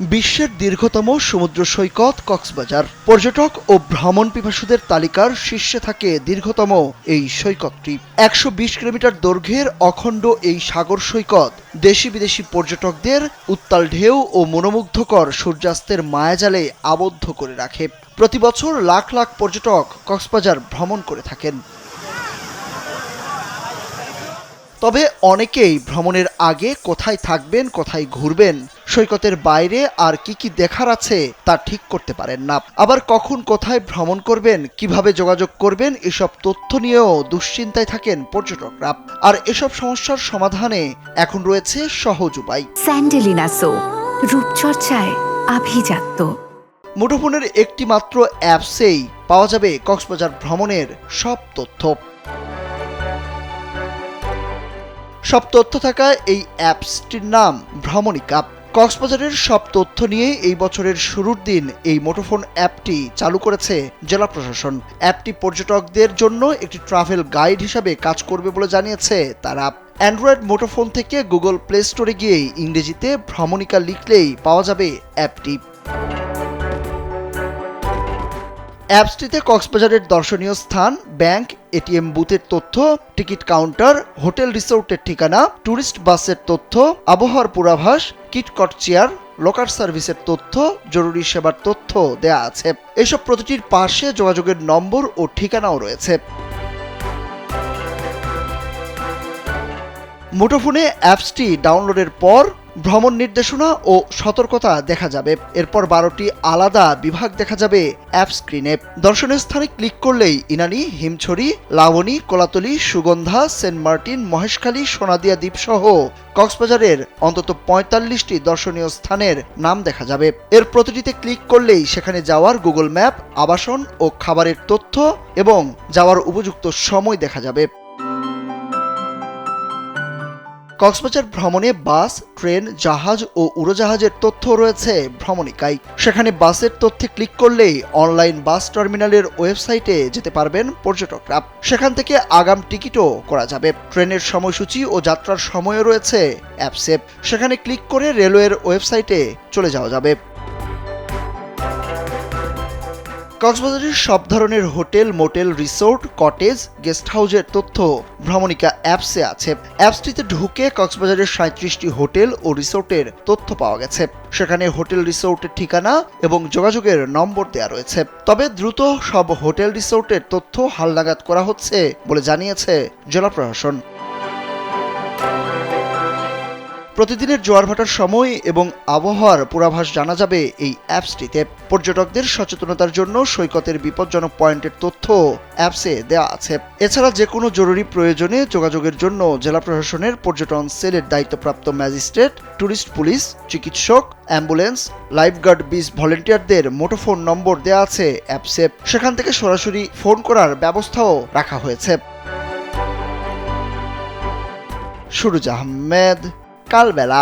বিশ্বের দীর্ঘতম সমুদ্র সৈকত কক্সবাজার। পর্যটক ও ভ্রমণ পিপাসুদের তালিকার শীর্ষে থাকে দীর্ঘতম এই সৈকতটি। ১২০ কিলোমিটার দৈর্ঘ্যের অখণ্ড এই সাগর সৈকত দেশি বিদেশি পর্যটকদের উত্তাল ঢেউ ও মনোমুগ্ধকর সূর্যাস্তের মায়াজালে আবদ্ধ করে রাখে। প্রতি বছর লাখ লাখ পর্যটক কক্সবাজার ভ্রমণ করে থাকেন। তবে অনেকেই ভ্রমণের আগে কোথায় থাকবেন, কোথায় ঘুরবেন, সৈকতের বাইরে আর কি দেখার আছে তা ঠিক করতে পারেন না। আবার কখন কোথায় ভ্রমণ করবেন, কিভাবে যোগাযোগ করবেন, এসব তথ্য নিয়েও দুশ্চিন্তায় থাকেন পর্যটকরা। আর এসব সমস্যার সমাধানে এখন রয়েছে সহজ উপায়। স্যান্ডেলিনা সো, রূপচর্চায় আভিজাত্য। মুঠোফোনের একটি মাত্র অ্যাপসেই পাওয়া যাবে কক্সবাজার ভ্রমণের সব তথ্য। সব তথ্য থাকা এই অ্যাপসটির নাম ভ্রমণিকা। কক্সবাজারের সব তথ্য নিয়ে এই বছরের শুরুর দিন এই মুঠোফোন অ্যাপটি চালু করেছে জেলা প্রশাসন। অ্যাপটি পর্যটকদের জন্য একটি ট্রাভেল গাইড হিসাবে কাজ করবে বলে জানিয়েছে তারা। অ্যান্ড্রয়েড মুঠোফোন থেকে গুগল প্লে স্টোরে গিয়ে ইংরেজিতে ভ্রমণিকা লিখলেই পাওয়া যাবে অ্যাপটি। অ্যাপসটিতে কক্সবাজারের দর্শনীয় স্থান, ব্যাংক, এটিএম বুথের তথ্য, টিকিট কাউন্টার, হোটেল রিসোর্টের ঠিকানা, ট্যুরিস্ট বাসের তথ্য, আবহাওয়ার পূর্বাভাস, কিটকট চেয়ার, লোকাল সার্ভিসের তথ্য, জরুরি সেবার তথ্য দেয়া আছে। এসব প্রতিটির পাশে যোগাযোগের নম্বর ও ঠিকানাও রয়েছে। মুঠোফোনে অ্যাপসটি ডাউনলোডের পর ভ্রমণ নির্দেশনা ও সতর্কতা দেখা যাবে। এরপর 12টি আলাদা বিভাগ দেখা যাবে অ্যাপ স্ক্রিনে। দর্শনীয় স্থানে ক্লিক করলেই ইনানি, হিমছড়ি, লাবণী, কোলাতলী, সুগন্ধা, সেন্ট মার্টিন, মহেশখালী, সোনাদিয়া দ্বীপ সহ কক্সবাজারের অন্তত 45টি দর্শনীয় স্থানের নাম দেখা যাবে। এর প্রতিটিতে ক্লিক করলেই সেখানে যাওয়ার গুগল ম্যাপ, আবাসন ও খাবারের তথ্য এবং যাওয়ার উপযুক্ত সময় দেখা যাবে। কক্সবাজার ভ্রমণে বাস, ট্রেন, জাহাজ ও উড়োজাহাজের তথ্য রয়েছে ভ্রমণিকায়। সেখানে বাসের তথ্যে ক্লিক করলেই অনলাইন বাস টার্মিনালের ওয়েবসাইটে যেতে পারবেন পর্যটকরা। সেখান থেকে আগাম টিকিটও করা যাবে। ট্রেনের সময়সূচি ও যাত্রার সময়ও রয়েছে অ্যাপসে। সেখানে ক্লিক করে রেলওয়ের ওয়েবসাইটে চলে যাওয়া যাবে। কক্সবাজারের সব ধরনের hotel, motel, resort, cottage, guest হাউসের তথ্য ভ্রমণিকা অ্যাপসে আছে। অ্যাপসটিতে ঢুকে কক্সবাজারের 37টি হোটেল ও রিসোর্টের তথ্য পাওয়া গেছে। সেখানে হোটেল রিসোর্টের ঠিকানা এবং যোগাযোগের নম্বর দেওয়া রয়েছে। তবে দ্রুত সব হোটেল রিসোর্টের তথ্য হালনাগাদ করা হচ্ছে বলে জানিয়েছে জেলা প্রশাসন। প্রতিদিনের জোয়ার ভাটার সময় এবং আবহাওয়ার পূর্বাভাস জানা যাবে এই অ্যাপসটিতে। পর্যটকদের সচেতনতার জন্য সৈকতের বিপজ্জনক পয়েন্টের তথ্য অ্যাপসে দেওয়া আছে। এছাড়া যে কোনো জরুরি প্রয়োজনে যোগাযোগের জন্য জেলা প্রশাসনের পর্যটন সেলের দায়িত্বপ্রাপ্ত ম্যাজিস্ট্রেট, ট্যুরিস্ট পুলিশ, চিকিৎসক, অ্যাম্বুলেন্স, লাইফগার্ড, বিচ ভলেন্টিয়ারদের মুঠোফোন নম্বর দেওয়া আছে অ্যাপসে। সেখান থেকে সরাসরি ফোন করার ব্যবস্থাও রাখা হয়েছে। সুরুজ আহমেদ, কালবেলা।